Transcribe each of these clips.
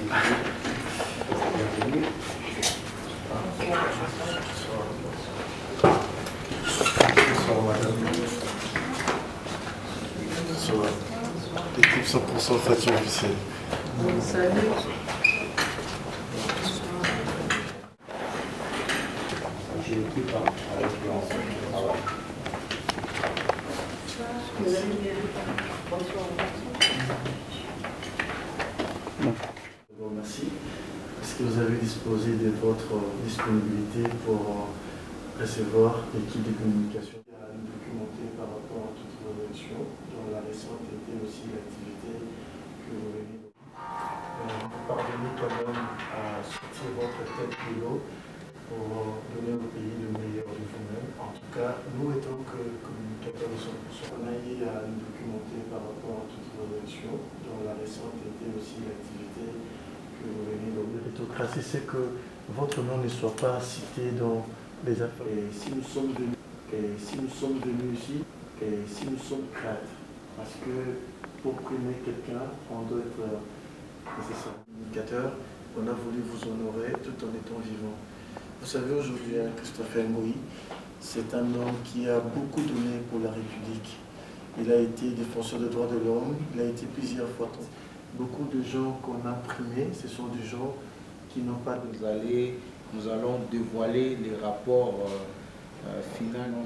Bienvenue. Bonsoir madame. Bonsoir. L'équipe 100% Fatih officielle. Salut. J'ai l'équipe avec l'ensemble du travail. Vous allez bien. Bonsoir. Je vous remercie. Est-ce que vous avez disposé de votre disponibilité pour recevoir l'équipe de communication à nous documenter par rapport à toutes vos élections, dans la récente été aussi l'activité que vous venez de parvenir quand même à sortir votre tête de l'eau pour donner au pays le meilleur de vous-même. En tout cas, nous étant que communicateurs de 100%, on a eu à nous documenter par rapport à toutes vos élections, dans la récente été aussi l'activité que vous venez de. Méritocratie, c'est que votre nom ne soit pas cité dans les affaires. Et si nous sommes venus, ici, et si nous sommes cadres, parce que pour primer quelqu'un, on doit être nécessaire. Communicateur, on a voulu vous honorer tout en étant vivant. Vous savez aujourd'hui, Christopher Ngoyi, c'est un homme qui a beaucoup donné pour la République. Il a été défenseur des droits de l'homme, il a été plusieurs fois. Beaucoup de gens qu'on a primés, ce sont des gens qui n'ont pas de... Nous allons dévoiler les rapports finalement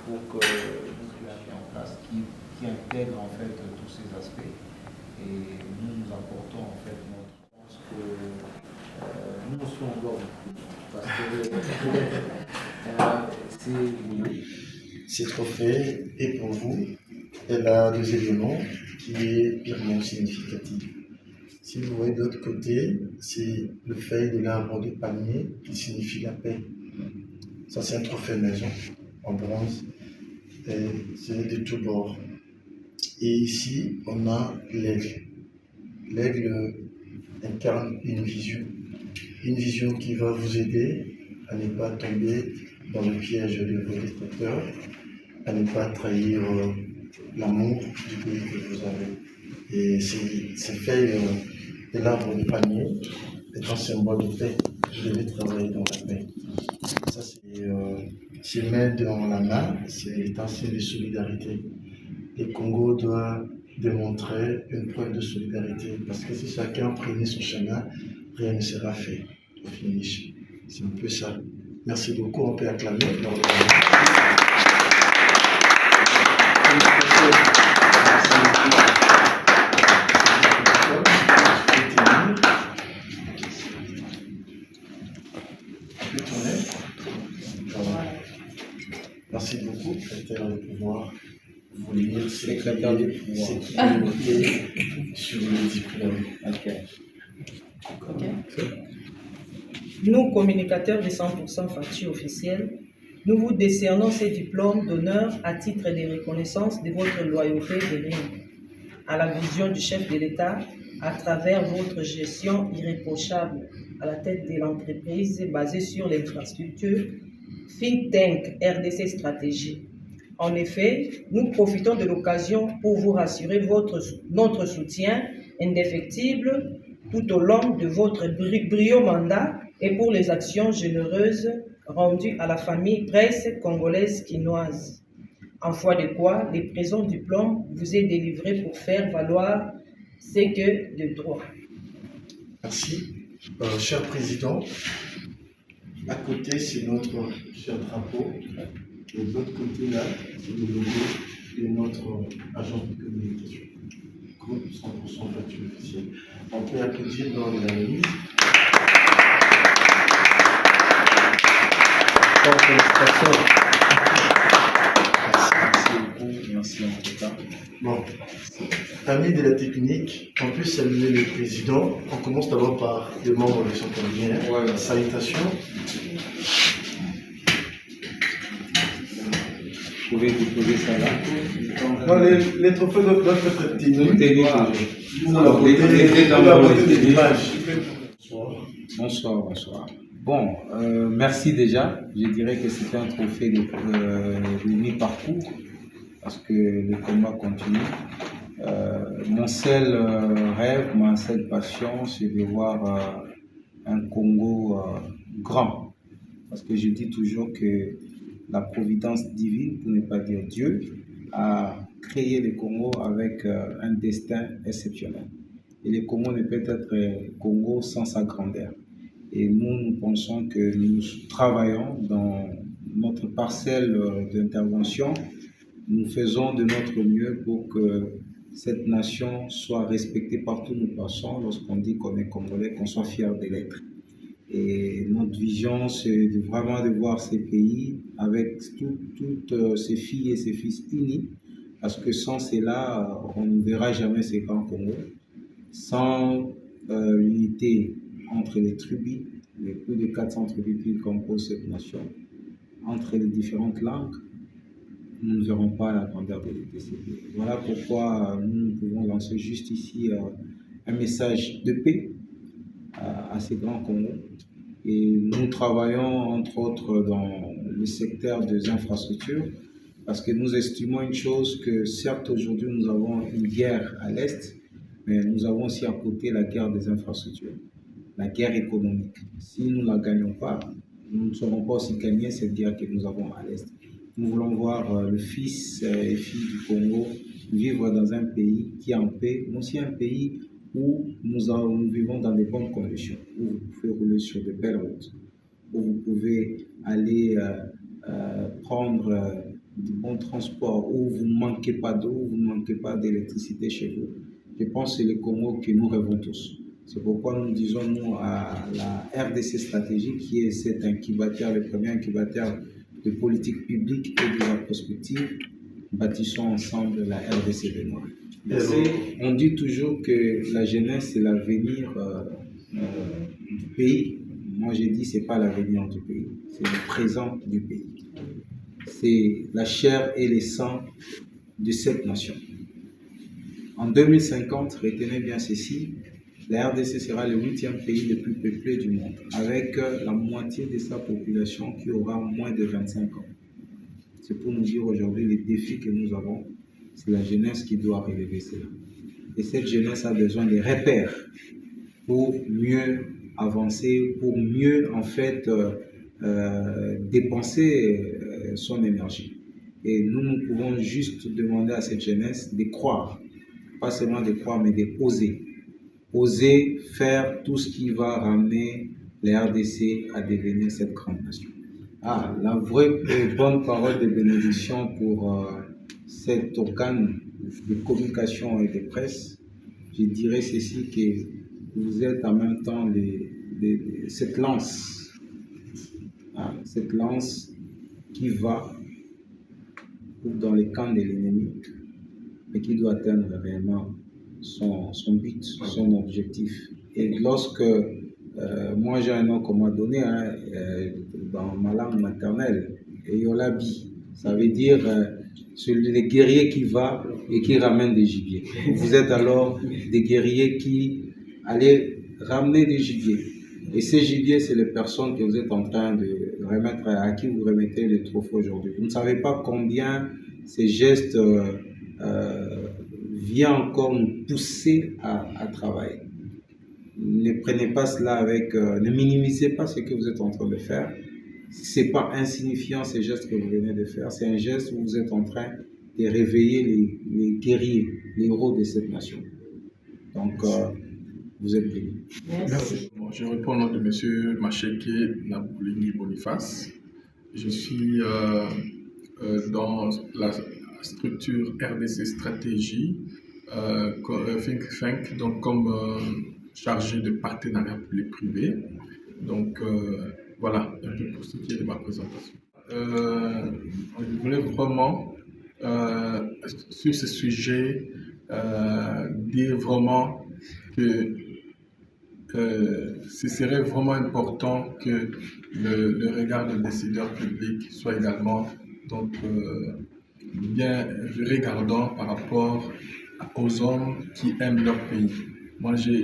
pour que nous soyons en place qui intègre en fait tous ces aspects. Et nous apportons en fait notre pense que nous sommes encore parce que Ces trophées est pour vous. Elle a deux éléments qui est purement significatif. Si vous voyez de l'autre côté, c'est le feuille de l'arbre de palmier qui signifie la paix. Ça, c'est un trophée maison en bronze. Et c'est de tous bords. Et ici, on a l'aigle. L'aigle incarne une vision qui va vous aider à ne pas tomber dans le piège de vos dictateurs, à ne pas trahir l'amour du pays que vous avez. Et ces feuilles de l'arbre de palmier est un symbole de paix. Je devais travailler dans la paix. Ça, c'est main dans la main, c'est un signe de solidarité. Le Congo doit démontrer une preuve de solidarité parce que si chacun prenait son chemin, rien ne sera fait au finish. C'est un peu ça. Merci beaucoup, on peut acclamer. Merci beaucoup, secrétaire de pouvoir. Vous lire secrétaire de pouvoir sur le diplôme. Nous, communicateurs de 100% Fatih officiel, nous vous décernons ces diplômes d'honneur à titre de reconnaissance de votre loyauté véritable à la vision du chef de l'État à travers votre gestion irréprochable à la tête de l'entreprise basée sur l'infrastructure Think Tank RDC Stratégie. En effet, nous profitons de l'occasion pour vous rassurer notre soutien indéfectible tout au long de votre brillant mandat et pour les actions généreuses rendues à la famille presse congolaise quinoise. En foi de quoi, le présent diplôme vous est délivré pour faire valoir ce que de droit. Merci. Cher Président, à côté, c'est notre cher drapeau. Et de l'autre côté, là, c'est le logo de notre agence de communication. Groupe 100% Fatih officiel. On peut applaudir dans les analyses. merci en tout cas. Bon, amis de la technique, on peut saluer le président. On commence d'abord par les membres de son cabinet. Ouais. Salutations. Vous pouvez déposer ça là. Non, les trophées doivent être tenus. Bonsoir. Bon, merci déjà. Je dirais que c'était un trophée de mi-parcours parce que le combat continue. Mon seul rêve, ma seule passion, c'est de voir un Congo grand. Parce que je dis toujours que la providence divine, pour ne pas dire Dieu, a créé le Congo avec un destin exceptionnel. Et le Congo ne peut être Congo sans sa grandeur. Et nous pensons que nous travaillons dans notre parcelle d'intervention. Nous faisons de notre mieux pour que cette nation soit respectée partout où nous passons. Lorsqu'on dit qu'on est Congolais, qu'on soit fier de l'être. Et notre vision, c'est vraiment de voir ces pays avec toutes ces filles et ces fils unis. Parce que sans cela, on ne verra jamais ces grands Congo. Sans l'unité entre les tribus, les plus de 400 tribus qui composent cette nation, entre les différentes langues, nous ne verrons pas la grandeur de ces pays. Voilà pourquoi nous pouvons lancer juste ici un message de paix à ces grands Congo. Et nous travaillons entre autres dans le secteur des infrastructures parce que nous estimons une chose que certes aujourd'hui nous avons une guerre à l'Est, mais nous avons aussi à côté la guerre des infrastructures, la guerre économique. Si nous ne la gagnons pas, nous ne saurons pas aussi gagner cette guerre que nous avons à l'Est. Nous voulons voir le fils et filles du Congo vivre dans un pays qui est en paix, mais aussi un pays où nous vivons dans de bonnes conditions, où vous pouvez rouler sur de belles routes, où vous pouvez aller prendre du bon transport, où vous ne manquez pas d'eau, où vous ne manquez pas d'électricité chez vous. Je pense que c'est le Congo que nous rêvons tous. C'est pourquoi nous disons, nous, à la RDC Stratégie, qui est cet incubateur, le premier incubateur de politique publique et de la prospective, bâtissons ensemble la RDC de moi. On dit toujours que la jeunesse, c'est l'avenir du pays. Moi, j'ai dit, ce n'est pas l'avenir du pays, c'est le présent du pays. C'est la chair et le sang de cette nation. En 2050, retenez bien ceci, la RDC sera le 8e pays le plus peuplé du monde, avec la moitié de sa population qui aura moins de 25 ans. C'est pour nous dire aujourd'hui les défis que nous avons, c'est la jeunesse qui doit relever cela. Et cette jeunesse a besoin de repères pour mieux avancer, pour mieux en fait dépenser son énergie. Et nous pouvons juste demander à cette jeunesse de croire, pas seulement de croire, mais d'oser. Oser faire tout ce qui va ramener les RDC à devenir cette grande nation. La vraie et bonne parole de bénédiction pour cet organe de communication et de presse, je dirais ceci, que vous êtes en même temps cette lance qui va dans les camps de l'ennemi, mais qui doit atteindre réellement son but, son objectif. Et lorsque moi j'ai un nom qu'on m'a donné dans ma langue maternelle, Eyolabi, ça veut dire le guerrier qui va et qui ramène des gibiers. Vous êtes alors des guerriers qui allez ramener des gibiers. Et ces gibiers, c'est les personnes que vous êtes en train de remettre, à qui vous remettez les trophées aujourd'hui. Vous ne savez pas combien ces gestes viennent encore nous pousser à travailler. Ne prenez pas cela avec, ne minimisez pas ce que vous êtes en train de faire. Ce n'est pas insignifiant ces gestes que vous venez de faire, c'est un geste où vous êtes en train de réveiller les guerriers, les héros de cette nation. Donc, vous êtes bénis. Merci. Bon, je réponds au nom de M. Macheke Naboulini Boniface. Je suis dans la structure RDC Stratégie, Think Tank, donc comme chargé de partenariat public-privé. Donc voilà un peu pour ce qui est de ma présentation. Je voulais vraiment sur ce sujet dire vraiment que ce serait vraiment important que le regard des décideurs publics soit également donc, bien regardant par rapport aux hommes qui aiment leur pays. Moi, j'ai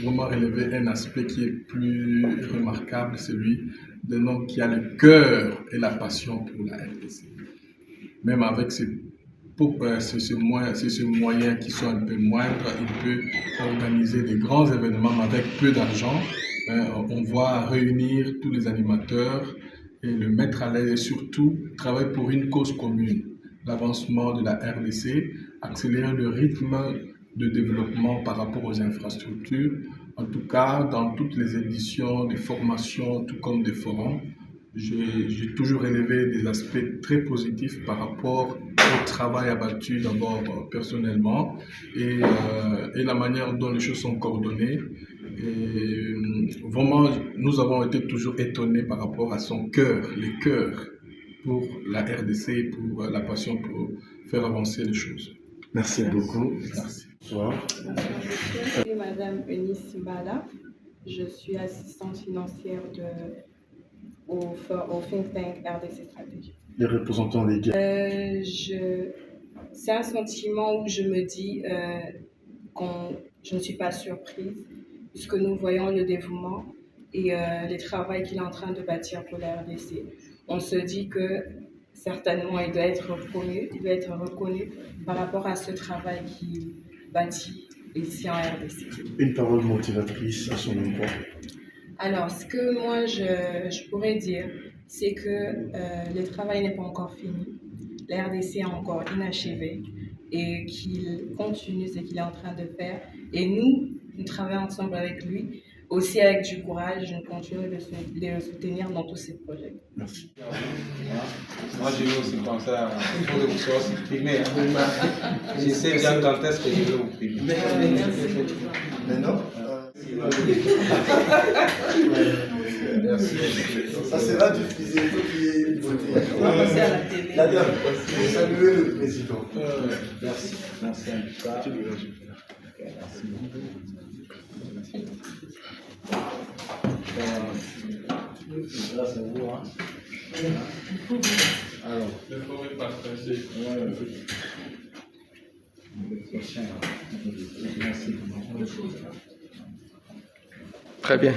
vraiment relevé un aspect qui est plus remarquable, celui d'un homme qui a le cœur et la passion pour la RDC. Même avec ses c'est ce moyen qui sont un peu moindres, il peut organiser des grands événements avec peu d'argent. On va réunir tous les animateurs et le mettre à l'aise et surtout travailler pour une cause commune, l'avancement de la RDC, accélérer le rythme de développement par rapport aux infrastructures. En tout cas, dans toutes les éditions des formations, tout comme des forums, j'ai toujours élevé des aspects très positifs par rapport au travail abattu d'abord personnellement et la manière dont les choses sont coordonnées. Et vraiment, nous avons été toujours étonnés par rapport à son cœur, les cœurs pour la RDC, pour la passion pour faire avancer les choses. Merci beaucoup. Merci. Bonsoir. Je suis Madame Eunice Mbala. Je suis assistante financière au think tank RDC Stratégie. Les représentants légaux. C'est un sentiment où je me dis je ne suis pas surprise puisque nous voyons le dévouement et le travail qu'il est en train de bâtir pour la RDC. On se dit que certainement il doit être reconnu par rapport à ce travail qu'il bâtit ici en RDC. Une parole motivatrice à son endroit. Alors, ce que moi je pourrais dire, c'est que le travail n'est pas encore fini. La RDC est encore inachevé et qu'il continue ce qu'il est en train de faire. Et nous travaillons ensemble avec lui, aussi avec du courage, nous continuons de le soutenir dans tous ses projets. Merci. Moi, je vais aussi comme ça, il faut que vous soyez aussi primé. Je sais bien quand est-ce que je vais vous primer. Maintenant Merci. ça sera diffusé, il faut qu'il y ait une beauté. On va passer à la télé. La dame, saluez le président. Merci. Merci en tout cas. Merci beaucoup. Là, c'est vous, hein? Alors, Le forum est partagé. le prochain. Merci. Très bien.